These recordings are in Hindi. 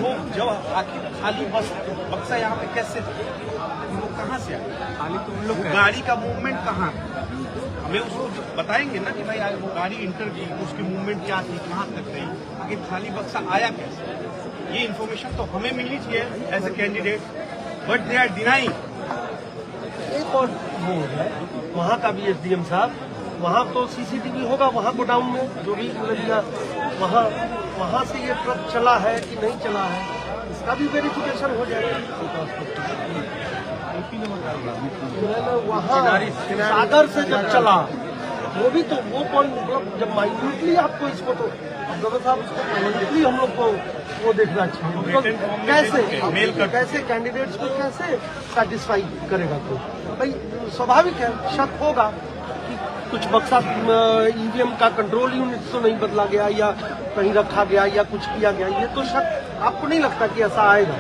वो जब आखिर खाली बक्सा यहाँ पे कैसे वो कहाँ से आए? खाली तो उन लोग गाड़ी का मूवमेंट कहाँ? हमें उसको बताएंगे ना कि भाई वो गाड़ी इंटर की, उसकी मूवमेंट क्या थी, कहाँ तक गई, आखिर खाली बक्सा आया कैसे? ये इन्फॉर्मेशन तो हमें मिलनी चाहिए as a candidate, but they are denying. एक और वो है वहाँ का भी एसडीएम साहब, वहाँ तो सीसीटीवी होगा वहाँ गोडाउन में जो भी नदियाँ वहाँ से ये ट्रक चला है कि नहीं चला है, इसका भी वेरिफिकेशन हो जाएगा। वहाँ सागर से जब चला वो भी तो वो पॉइंट मतलब जब माइन्यूटली आपको इसको तो साहब उसको माइन्यूटली हम लोग को वो देखना चाहिए, तो कैसे कैंडिडेट्स को कैसे सेटिस्फाई करेगा? तो भाई स्वाभाविक है शक होगा कि कुछ बक्सा ईवीएम का कंट्रोल यूनिट तो नहीं बदला गया या कहीं रखा गया या कुछ किया गया, ये तो शक आपको नहीं लगता कि ऐसा आएगा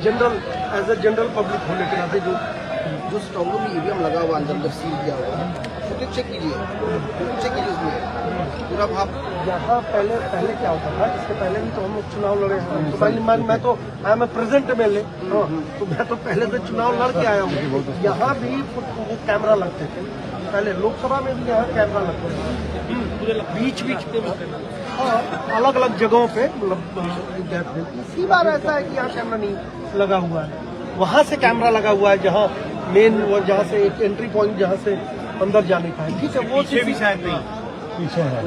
general as a general public होने के नाते? जो स्ट्रॉन्ग में ईवीएम लगा हुआ अंदर जब सील किया हुआ फुटेज चेक कीजिए उसमें पूरा भाव। यहाँ पहले क्या होता था, इससे पहले भी तो हम लोग चुनाव लड़े हैं, तो मैं तो आई एम प्रेजेंट एमएलए, तो मैं तो पहले से चुनाव लड़ के आया हूँ। यहाँ भी वो कैमरा लगते थे पहले, लोकसभा में भी यहाँ कैमरा लगते थे बीच पे, हाँ अलग अलग जगहों पे, मतलब इसी बार ऐसा है कि यहाँ कैमरा नहीं लगा हुआ है, वहाँ से कैमरा लगा हुआ है जहाँ मेन जहाँ से एक एंट्री पॉइंट जहाँ से अंदर जाने का है। ठीक है, वो पीछे भी शायद नहीं पीछे है,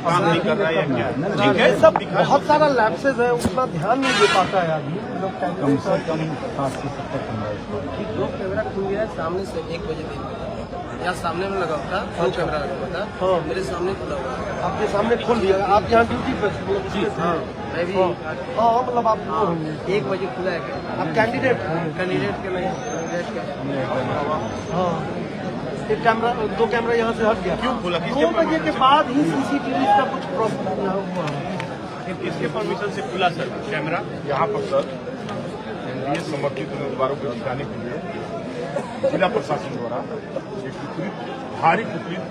काम नहीं कर रहा है या क्या? ठीक है, सब बहुत सारा लैप्सेज है, उतना ध्यान नहीं दे पाता है आदमी। कम से कम 60 से 70 कैमरा कैमरा खुल गया है सामने से 1 बजे यहाँ सामने में लगा था, दो कैमरा लगा हुआ था, हाँ मेरे सामने खुला हुआ है। आपके सामने खोल दिया, आप यहाँ ड्यूटी पे मैं भी हाँ मतलब आप 1 बजे खुला है। आप कैंडिडेट कैंडिडेट के नहीं, हाँ एक कैमरा 2 कैमरा यहाँ से हट गया। क्यों खुला? 2 बजे के बाद ही सीसीटीवी का कुछ प्रॉब्लम यहाँ हुआ है। किसके परमिशन से खुला सर कैमरा? यहाँ पर सर एनडीए समर्थित उम्मीदवारों को जिताने के लिए जिला प्रशासन द्वारा एक भारी कुकृत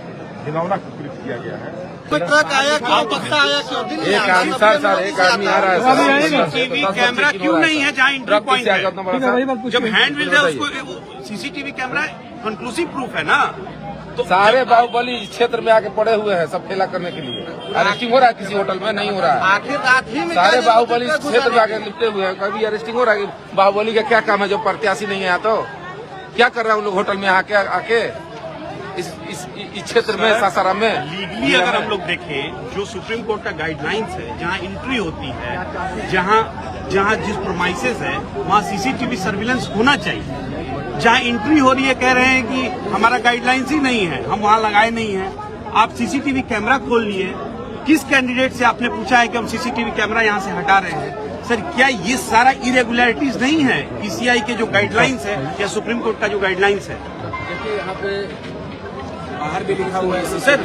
घिनौना कुकृत किया गया है। ट्रक आया क्यों, बक्सा आया क्यों? एक आदमी सर एक आदमी आ रहा है सीसीटीवी कैमरा क्यों नहीं है जहाँ एंट्री पॉइंट है? जब हैंड व्हील है उसको सीसीटीवी कैमरा कंक्लूसिव प्रूफ है ना। तो सारे बाहुबली क्षेत्र में आके पड़े हुए हैं सब खेला करने के लिए। अरेस्टिंग हो रहा है किसी होटल में? नहीं हो रहा है। आखिर रात ही में सारे बाहुबली क्षेत्र में आके लिपटे हुए हैं, कभी अरेस्टिंग हो रहा है? बाहुबली का क्या काम है जब प्रत्याशी नहीं है? तो क्या कर रहा है उन लोग होटल में आके इस क्षेत्र में सासाराम में? लीगली अगर हम लोग देखें, जो सुप्रीम कोर्ट का गाइडलाइंस है, जहाँ एंट्री होती है, जहाँ जिस प्रोमाइसेस है वहाँ सीसीटीवी सर्विलेंस होना चाहिए। जहाँ एंट्री हो रही है कह रहे हैं कि हमारा गाइडलाइंस ही नहीं है, हम वहाँ लगाए नहीं हैं। आप सीसीटीवी कैमरा खोल लिए, किस कैंडिडेट से आपने पूछा है कि हम सीसीटीवी कैमरा यहाँ से हटा रहे हैं? सर क्या ये सारा इरेगुलरिटीज नहीं है पीसीआई के जो गाइडलाइंस है या सुप्रीम कोर्ट का जो गाइडलाइंस है? देखिए यहाँ पे बाहर भी लिखा हुआ है सर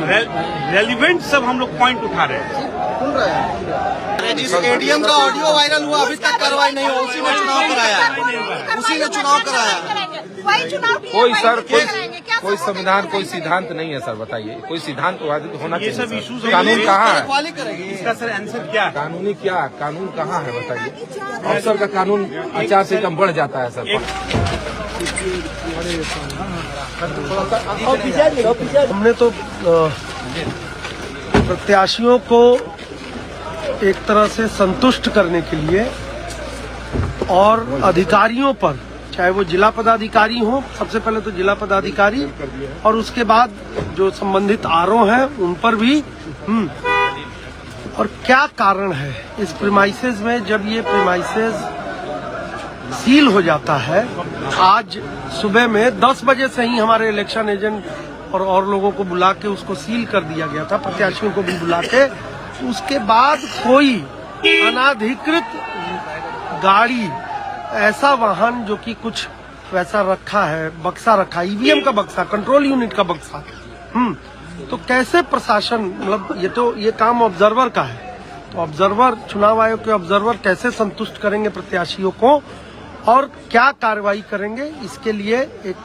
रेलिवेंट सब हम लोग पॉइंट उठा रहे हैं। खुल रहा है। जिस एडीएम का ऑडियो वायरल हुआ अभी तक कार्रवाई नहीं हुआ, उसी ने चुनाव कराया, उसी ने चुनाव कराया। कोई सर कोई संविधान कोई सिद्धांत नहीं है सर, बताइए कोई सिद्धांत होना ये सब चाहिए। इश्यूज कानून कहाँ है? वाली करेगी इसका सर आंसर क्या है? कानूनी क्या कानून कहाँ है बताइए? अफसर का कानून आचार संहिता बढ़ जाता है सर। हमने तो प्रत्याशियों को एक तरह से संतुष्ट करने के लिए और अधिकारियों पर, चाहे वो जिला पदाधिकारी हो, सबसे पहले तो जिला पदाधिकारी और उसके बाद जो संबंधित आरओ हैं उन पर भी और क्या कारण है इस प्रीमाइसेस में, जब ये प्रीमाइसेस सील हो जाता है। आज सुबह में 10 बजे से ही हमारे इलेक्शन एजेंट और लोगों को बुला के उसको सील कर दिया गया था, प्रत्याशियों को भी बुला के। उसके बाद कोई अनाधिकृत गाड़ी, ऐसा वाहन जो कि कुछ वैसा रखा है, बक्सा रखा, ईवीएम का बक्सा, कंट्रोल यूनिट का बक्सा, तो कैसे प्रशासन, मतलब ये काम ऑब्जर्वर का है, तो ऑब्जर्वर, चुनाव आयोग के ऑब्जर्वर कैसे संतुष्ट करेंगे प्रत्याशियों को और क्या कार्रवाई करेंगे, इसके लिए एक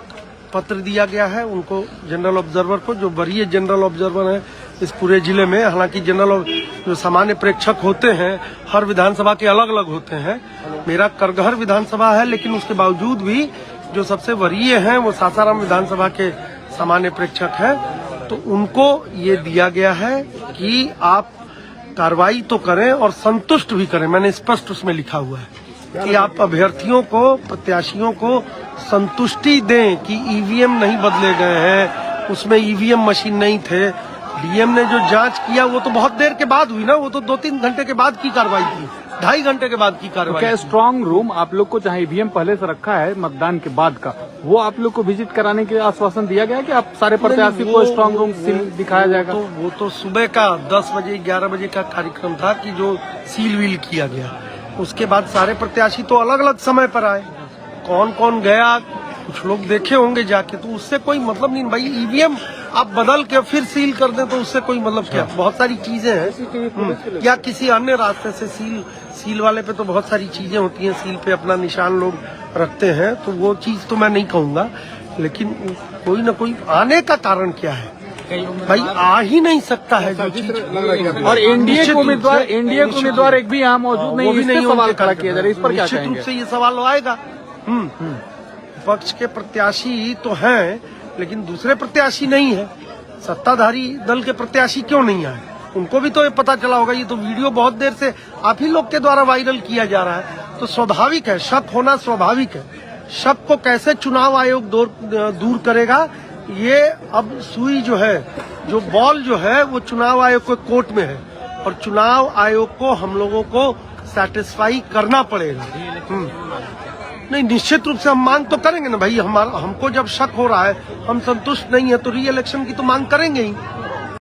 पत्र दिया गया है उनको, जनरल ऑब्जर्वर को, जो वरीय जनरल ऑब्जर्वर है इस पूरे जिले में। हालांकि जनरल और जो सामान्य प्रेक्षक होते हैं हर विधानसभा के अलग अलग होते हैं। मेरा करगहर विधानसभा है, लेकिन उसके बावजूद भी जो सबसे वरीय हैं वो सासाराम विधानसभा के सामान्य प्रेक्षक हैं। तो उनको ये दिया गया है कि आप कार्रवाई तो करें और संतुष्ट भी करें। मैंने स्पष्ट उसमें लिखा हुआ है कि आप अभ्यर्थियों को, प्रत्याशियों को संतुष्टि दें कि ईवीएम नहीं बदले गए हैं, उसमें ईवीएम मशीन नहीं थे। डीएम ने जो जांच किया वो तो बहुत देर के बाद हुई ना, वो तो 2-3 घंटे के बाद की कार्रवाई थी, 2.5 घंटे के बाद की कार्रवाई। क्या स्ट्रांग रूम आप लोग को, जहां ईवीएम पहले से रखा है मतदान के बाद का, वो आप लोग को विजिट कराने के आश्वासन दिया गया कि आप सारे प्रत्याशी को स्ट्रांग रूम दिखाया जाएगा? वो तो सुबह का 10 बजे 11 बजे का कार्यक्रम था कि जो सील वील किया गया। उसके बाद सारे प्रत्याशी तो अलग अलग समय पर आए। कौन कौन गया कुछ लोग देखे होंगे जाके, तो उससे कोई मतलब नहीं भाई। ईवीएम आप बदल के फिर सील कर दें तो उससे कोई मतलब क्या। बहुत सारी चीजें हैं, या किसी अन्य रास्ते से सील वाले पे तो बहुत सारी चीजें होती हैं, सील पे अपना निशान लोग रखते हैं, तो वो चीज तो मैं नहीं कहूंगा। लेकिन कोई ना कोई आने का कारण क्या है भाई, आ ही नहीं सकता है जो चीज। और एनडीए के उम्मीदवार एक भी यहाँ मौजूद नहीं, इस पे सवाल खड़ा किया जा रहा है, इस पर क्या निश्चित कहेंगे? रूप से ये सवाल आएगा। पक्ष के प्रत्याशी तो हैं, लेकिन दूसरे प्रत्याशी नहीं है। सत्ताधारी दल के प्रत्याशी क्यों नहीं आए, उनको भी तो ये पता चला होगा। ये तो वीडियो बहुत देर से आप ही लोग के द्वारा वायरल किया जा रहा है, तो स्वाभाविक है, शक होना स्वाभाविक है। शक को कैसे चुनाव आयोग दूर करेगा, ये अब सुई जो है, जो बॉल जो है वो चुनाव आयोग के कोर्ट में है, और चुनाव आयोग को हम लोगों को सैटिस्फाई करना पड़ेगा। नहीं, निश्चित रूप से हम मांग तो करेंगे ना भाई। हमको जब शक हो रहा है, हम संतुष्ट नहीं है, तो री इलेक्शन की तो मांग करेंगे ही।